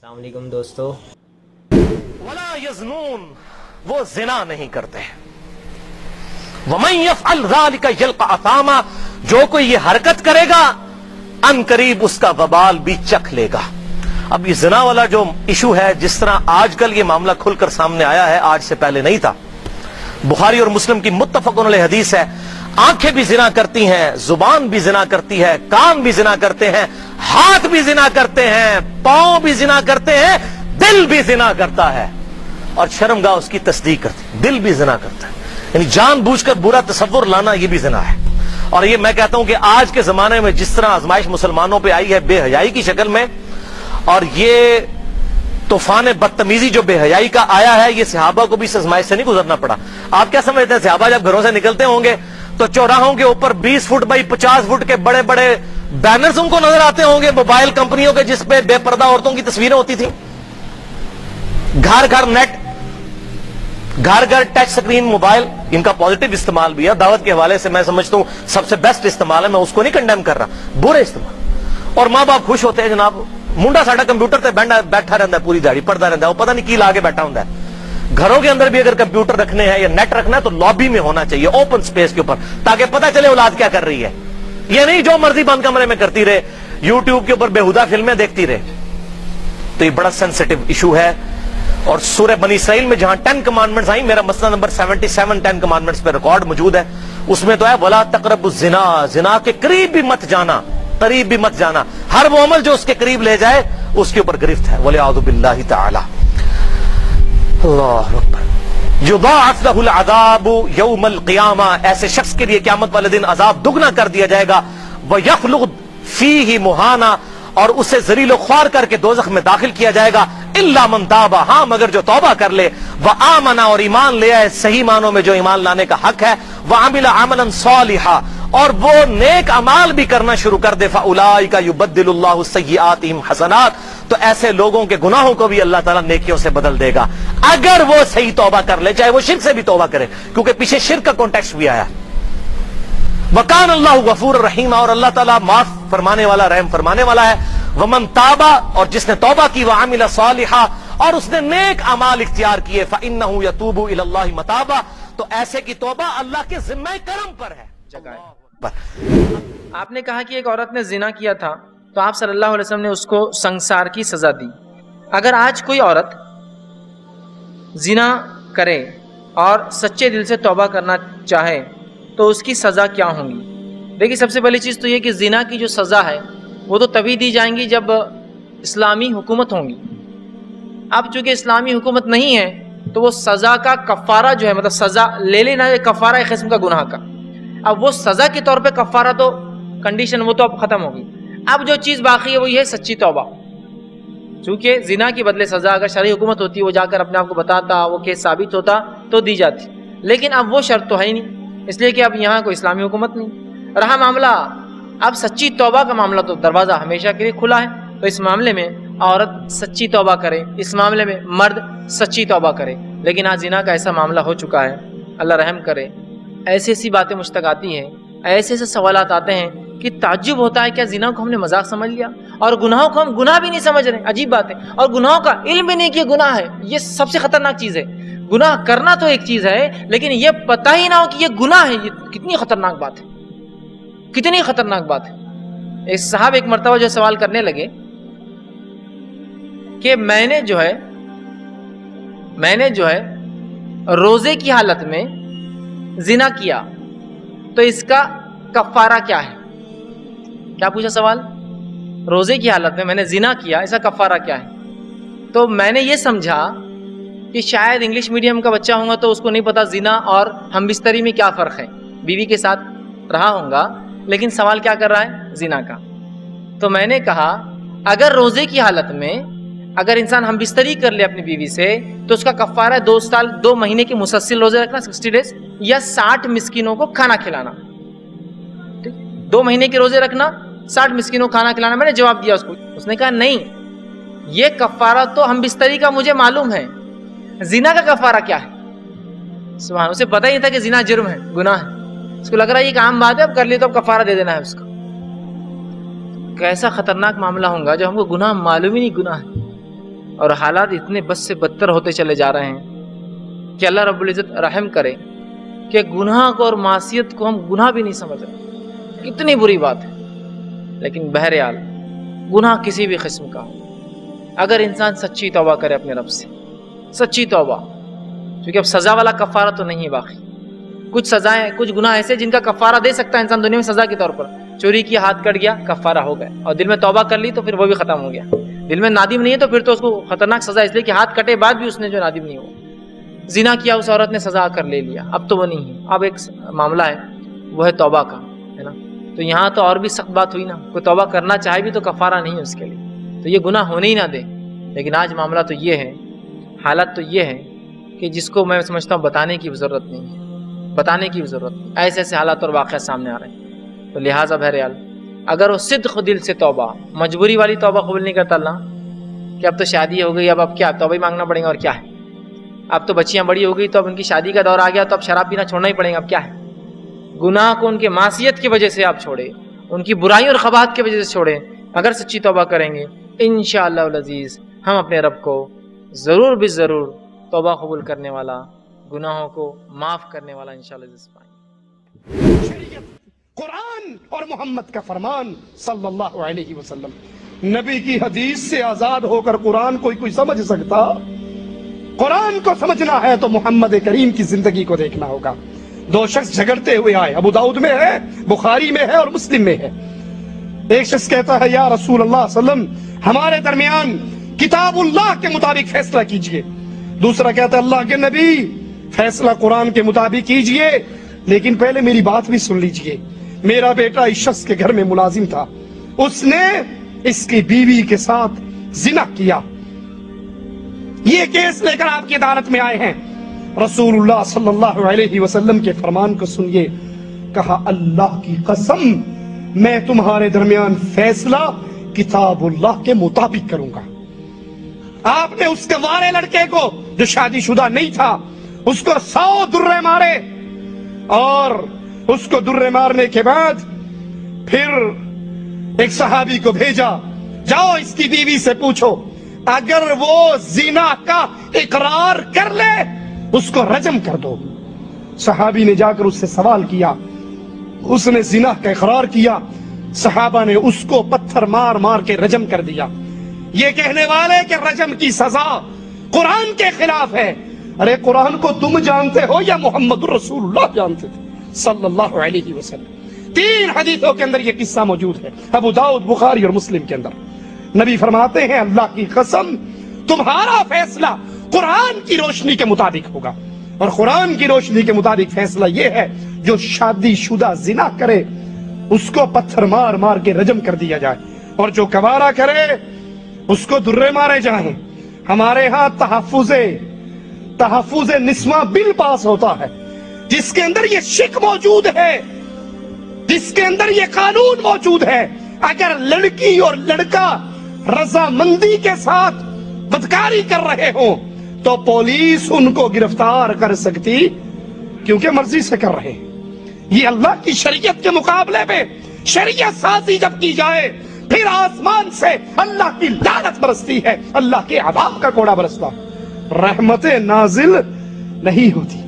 السلام علیکم دوستو. ولا یزنون، وہ زنا نہیں کرتے. ومن یفعل ذلک یلقى اثاما، جو کوئی یہ حرکت کرے گا ان قریب اس کا وبال بھی چکھ لے گا. اب یہ زنا والا جو ایشو ہے، جس طرح آج کل یہ معاملہ کھل کر سامنے آیا ہے، آج سے پہلے نہیں تھا. بخاری اور مسلم کی متفق علیہ حدیث ہے، آنکھیں بھی زنا کرتی ہیں، زبان بھی زنا کرتی ہے، کان بھی زنا کرتے ہیں، ہاتھ بھی زنا کرتے ہیں، پاؤں بھی زنا کرتے ہیں، دل بھی زنا کرتا ہے اور شرمگاہ اس کی تصدیق کرتی ہے. دل بھی زنا کرتا ہے، یعنی جان بوجھ کر برا تصور لانا یہ بھی زنا ہے. اور یہ میں کہتا ہوں کہ آج کے زمانے میں جس طرح آزمائش مسلمانوں پہ آئی ہے بے حیائی کی شکل میں، اور یہ طوفان بدتمیزی جو بے حیائی کا آیا ہے، یہ صحابہ کو بھی اس آزمائش سے نہیں گزرنا پڑا. آپ کیا سمجھتے ہیں صحابہ جب گھروں سے نکلتے ہوں گے تو چوراہوں کے اوپر 20 فٹ بائی 50 فٹ کے بڑے بڑے بینرز ان کو نظر آتے ہوں گے موبائل کمپنیوں کے، جس پہ بے پردہ عورتوں کی تصویریں ہوتی تھیں. گھر گھر نیٹ، گھر گھر ٹچ سکرین موبائل. ان کا پازیٹیو استعمال بھی ہے، دعوت کے حوالے سے میں سمجھتا ہوں سب سے بیسٹ استعمال ہے، میں اس کو نہیں کنڈیم کر رہا، برے استعمال. اور ماں باپ خوش ہوتے ہیں، جناب منڈا ساڈا کمپیوٹر تے بیٹھا رہتا ہے پوری دیہڑی، پڑھتا رہتا ہے، وہ پتہ نہیں کی لا کے بیٹھا ہوتا ہے. گھروں کے اندر بھی اگر کمپیوٹر رکھنے ہیں یا نیٹ رکھنا ہے تو لابی میں ہونا چاہیے، اوپن سپیس کے اوپر، تاکہ پتہ چلے اولاد کیا کر رہی ہے. یہ نہیں جو مرضی بند کمرے میں کرتی رہے، یوٹیوب کے اوپر بےہودہ فلمیں دیکھتی رہے. تو یہ بڑا سینسٹیو ایشو ہے. اور سورہ بنی اسرائیل میں جہاں 10 کمانڈمنٹس آئیں، میرا مسئلہ نمبر 77 10 کمانڈمنٹس پہ ریکارڈ موجود ہے، اس میں تو ہے وَلَا تَقْرَبُوا الزِّنَا، زنا کے قریب بھی مت جانا، قریب بھی مت جانا. ہر وہ عمل جو اس کے قریب لے جائے اس کے اوپر گرفت ہے. وَلِعَوْذُ بِاللَّهِ تَعَالَى. اللہ اکبر. یضاعف له العذاب یوم القیامہ، ایسے شخص کے لیے قیامت والے دن عذاب دگنا کر دیا جائے گا. وَيَخْلُدْ فِيهِ مُهَانًا، اور اسے ذلیل و خوار کر کے دوزخ میں داخل کیا جائے گا. الا من تاب، ہاں مگر جو توبہ کر لے، وآمن، اور ایمان لے آئے صحیح معنوں میں جو ایمان لانے کا حق ہے، وعمل عملا صالحا، اور وہ نیک اعمال بھی کرنا شروع کر دے، فاولئک یبدل اللہ سیئاتہم حسنات، تو ایسے لوگوں کے گناہوں کو بھی اللہ تعالیٰ نیکیوں سے بدل دے گا اگر وہ صحیح توبہ کر لے، چاہے وہ شرک سے بھی توبہ کرے، کیونکہ پیچھے شرک کا کانٹیکسٹ بھی آیا. وکان اللہ غفور الرحیم، اور اللہ تعالیٰ معاف فرمانے والا، رحم فرمانے والا ہے. ومن تابا، اور جس نے توبہ کی، وعمل صالحا، اور اس نے نیک اعمال اختیار کیے، فانہ یتوب الی اللہ متابا، تو ایسے کی توبہ اللہ کے ذمہ کرم پر ہے. آپ نے کہا کہ ایک عورت نے زنا کیا تھا تو آپ صلی اللہ علیہ وسلم نے اس کو سنگسار کی سزا دی. اگر آج کوئی عورت زنا کرے اور سچے دل سے توبہ کرنا چاہے تو اس کی سزا کیا ہوں گی؟ دیکھیے، سب سے پہلی چیز تو یہ کہ زنا کی جو سزا ہے وہ تو تبھی دی جائیں گی جب اسلامی حکومت ہوں گی. اب چونکہ اسلامی حکومت نہیں ہے تو وہ سزا کا کفارہ جو ہے، مطلب سزا لے لینا ہے، کفارہ ایک قسم کا گناہ کا. اب وہ سزا کے طور پہ کفارہ تو کنڈیشن وہ تو اب ختم ہوگی. اب جو چیز باقی ہے وہ یہ ہے سچی توبہ. چونکہ زنا کی بدلے سزا اگر شرعی حکومت ہوتی، وہ جا کر اپنے آپ کو بتاتا، وہ کیس ثابت ہوتا تو دی جاتی، لیکن اب وہ شرط تو ہے ہی نہیں، اس لیے کہ اب یہاں کوئی اسلامی حکومت نہیں. رہا معاملہ اب سچی توبہ کا معاملہ، تو دروازہ ہمیشہ کے لیے کھلا ہے. تو اس معاملے میں عورت سچی توبہ کرے، اس معاملے میں مرد سچی توبہ کرے. لیکن آج زنا کا ایسا معاملہ ہو چکا ہے، اللہ رحم کرے، ایسی ایسی باتیں مجھ تک آتی ہیں، ایسے ایسے سوالات آتے ہیں کہ تعجب ہوتا ہے، کیا زنا کو ہم نے مذاق سمجھ لیا اور گناہوں کو ہم گناہ بھی نہیں سمجھ رہے. عجیب بات ہے. اور گناہوں کا علم بھی نہیں کہ گناہ ہے. یہ سب سے خطرناک چیز ہے. گناہ کرنا تو ایک چیز ہے، لیکن یہ پتہ ہی نہ ہو کہ یہ گناہ ہے. یہ کتنی خطرناک بات ہے، کتنی خطرناک بات ہے. ایک صاحب ایک مرتبہ جو سوال کرنے لگے کہ میں نے جو ہے روزے کی حالت میں زنا کیا تو اس کا کفارہ کیا ہے. کیا پوچھا سوال؟ روزے کی حالت میں نے زنا کیا، اس کا کفارہ کیا ہے. تو میں نے یہ سمجھا کہ شاید انگلش میڈیم کا بچہ ہوں گا تو اس کو نہیں پتا زنا اور ہم بستری میں کیا فرق ہے. بیوی کے ساتھ رہا ہوں گا لیکن سوال کیا کر رہا ہے؟ زنا کا. تو میں نے کہا اگر روزے کی حالت میں اگر انسان ہم بستری کر لے اپنی بیوی سے تو اس کا کفارہ ہے 2 مہینے کے مسلسل روزے رکھنا 60 ڈیز، یا 60 مسکینوں کو کھانا کھلانا. 2 مہینے کے روزے رکھنا، 60 مسکینوں کو کھانا کھلانا. میں نے جواب دیا اس کو. اس نے کہا نہیں، یہ کفارہ تو ہم بستری کا مجھے معلوم ہے، زنا کا کفارہ کیا ہے؟ سبحان، اسے پتہ ہی نہیں تھا کہ زنا جرم ہے، گناہ ہے. اس کو لگ رہا ہے یہ ایک عام بات ہے، اب کر لی تو اب کفارہ دے دینا ہے اس کو. کیسا خطرناک معاملہ ہوگا جب ہم کو گناہ معلوم ہی نہیں گناہ ہے. اور حالات اتنے بد سے بدتر ہوتے چلے جا رہے ہیں کہ اللہ رب العزت رحم کرے کہ گناہ کو اور معصیت کو ہم گناہ بھی نہیں سمجھ رہے. کتنی بری بات ہے. لیکن بہرحال گناہ کسی بھی قسم کا ہو، اگر انسان سچی توبہ کرے اپنے رب سے، سچی توبہ، کیونکہ اب سزا والا کفارہ تو نہیں ہے باقی. کچھ سزائیں، کچھ گناہ ایسے جن کا کفارہ دے سکتا ہے انسان دنیا میں سزا کے طور پر. چوری کی، ہاتھ کٹ گیا، کفارہ ہو گیا، اور دل میں توبہ کر لی تو پھر وہ بھی ختم ہو گیا. دل میں نادم نہیں ہے تو پھر تو اس کو خطرناک سزا، اس لیے کہ ہاتھ کٹے بعد بھی اس نے جو نادم نہیں ہوا. زنا کیا اس عورت نے، سزا کر لے لیا، اب تو وہ نہیں ہے. اب ایک معاملہ ہے وہ ہے توبہ کا، ہے نا. تو یہاں تو اور بھی سخت بات ہوئی نا، کوئی توبہ کرنا چاہے بھی تو کفارہ نہیں ہے اس کے لیے، تو یہ گناہ ہونے ہی نہ دے. لیکن آج معاملہ تو یہ ہے، حالت تو یہ ہے کہ جس کو میں سمجھتا ہوں بتانے کی ضرورت نہیں ہے، بتانے کی ضرورت نہیں. ایسے ایسے حالات اور واقعات سامنے آ رہے ہیں. تو لہٰذا بہرحال اگر وہ صدق دل سے توبہ، مجبوری والی توبہ قبول نہیں کرتا اللہ کہ اب تو شادی ہو گئی، اب کیا توبہ ہی مانگنا پڑے گا، اور کیا ہے، اب تو بچیاں بڑی ہو گئی تو اب ان کی شادی کا دور آ گیا تو اب شراب پینا چھوڑنا ہی پڑے گا، اب کیا ہے. گناہ کو ان کے معصیت کی وجہ سے آپ چھوڑے، ان کی برائیوں اور خباثت کی وجہ سے چھوڑے. اگر سچی توبہ کریں گے انشاءاللہ العزیز ہم اپنے رب کو ضرور بھی ضرور توبہ قبول کرنے والا، گناہوں کو معاف کرنے والا انشاءاللہ العزیز پائیں. شریعت قرآن اور محمد کا فرمان صلی اللہ علیہ وسلم، نبی کی حدیث سے آزاد ہو کر قرآن کوئی سمجھ سکتا؟ قرآن کو سمجھنا ہے تو محمد کریم کی زندگی کو دیکھنا ہوگا. دو شخص جھگڑتے ہوئے آئے، ابو داؤد میں ہے، بخاری میں ہے اور مسلم میں ہے. ایک شخص کہتا ہے یا رسول اللہ صلی اللہ علیہ وسلم ہمارے درمیان کتاب اللہ کے مطابق فیصلہ کیجئے. دوسرا کہتا ہے اللہ کے نبی فیصلہ قرآن کے مطابق کیجئے، لیکن پہلے میری بات بھی سن لیجئے. میرا بیٹا اس شخص کے گھر میں ملازم تھا، اس نے اس کی بیوی کے ساتھ زنا کیا، یہ کیس لے کر آپ کی عدالت میں آئے ہیں. رسول اللہ صلی اللہ علیہ وسلم کے فرمان کو سنیے. کہا اللہ کی قسم میں تمہارے درمیان فیصلہ کتاب اللہ کے مطابق کروں گا. آپ نے اس گوارے لڑکے کو جو شادی شدہ نہیں تھا اس کو 100 درے مارے، اور اس کو درے مارنے کے بعد پھر ایک صحابی کو بھیجا، جاؤ اس کی بیوی سے پوچھو، اگر وہ زنا کا اقرار کر لے اس کو رجم کر دو. صحابی نے جا کر اس سے سوال کیا، اس نے زنا کا اقرار کیا، صحابہ نے اس کو پتھر مار مار کے رجم کر دیا. یہ کہنے والے کہ رجم کی سزا قرآن کے خلاف ہے. ارے قرآن کو تم جانتے ہو یا محمد رسول اللہ جانتے تھے صلی اللہ علیہ وسلم؟ 3 حدیثوں کے اندر یہ قصہ موجود ہے، ابو داؤد، بخاری اور مسلم کے اندر. نبی فرماتے ہیں اللہ کی قسم تمہارا فیصلہ قرآن کی روشنی کے مطابق ہوگا، اور قرآن کی روشنی کے مطابق فیصلہ یہ ہے جو شادی شدہ زنا کرے اس کو پتھر مار مار کے رجم کر دیا جائے، اور جو کوارا کرے اس کو درے مارے جائیں. ہمارے ہاں تحفظ نسواں بل پاس ہوتا ہے جس کے اندر یہ شک موجود ہے، جس کے اندر یہ قانون موجود ہے. اگر لڑکی اور لڑکا رضامندی کے ساتھ بدکاری کر رہے ہوں تو پولیس ان کو گرفتار کر سکتی، کیونکہ مرضی سے کر رہے ہیں. یہ اللہ کی شریعت کے مقابلے میں شریعت سازی جب کی جائے پھر آسمان سے اللہ کی لعنت برستی ہے، اللہ کے عذاب کا کوڑا برستا، رحمتیں نازل نہیں ہوتی.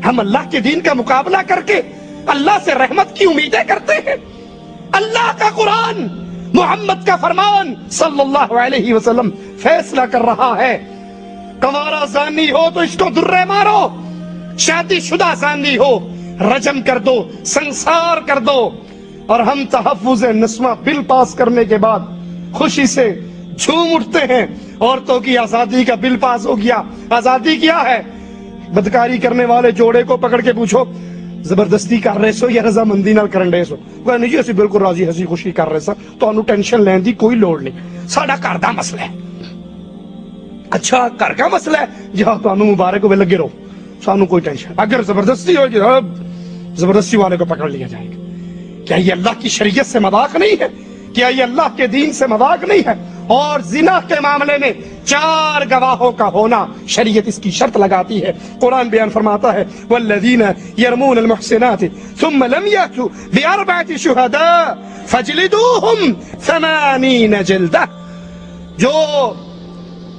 ہم اللہ کے دین کا مقابلہ کر کے اللہ سے رحمت کی امیدیں کرتے ہیں. اللہ کا قرآن، محمد کا فرمان صلی اللہ علیہ وسلم فیصلہ کر رہا ہے، کنوارا زانی ہو تو اس کو درے مارو، شادی شدہ زانی ہو رجم کر دو، سنسار کر دو. اور ہم تحفظ نسواں بل پاس کرنے کے بعد خوشی سے جھوم اٹھتے ہیں، عورتوں کی آزادی کا بل پاس ہو گیا. آزادی کیا ہے؟ بدکاری کرنے والے جوڑے کو پکڑ کے پوچھو زبردستی کر رہے سو یا رضامندی نال کرن رہے سو؟ کوئی نہیں جی اسی بالکل راضی ہنسی خوشی کر رہے سا، تانوں ٹینشن لین دی کوئی لوڑ نہیں، ساڈا گھر دا مسئلہ ہے. اچھا گھر کا مسئلہ ہے، جہاں تانوں مبارک ہوئے لگے رہو، سانوں کوئی ٹینشن. اگر زبردستی ہوگی زبردستی والے کو پکڑ لیا جائے گا. کیا یہ اللہ کی شریعت سے مذاق نہیں ہے؟ کیا یہ اللہ کے دین سے مذاق نہیں ہے؟ اور زنا کے معاملے میں 4 گواہوں کا ہونا شریعت اس کی شرط لگاتی ہے. قرآن بیان فرماتا ہے والذین یرمون المحسنات ثم لم یأتوا بأربعة شهداء فاجلدوهم 80 جلدہ. جو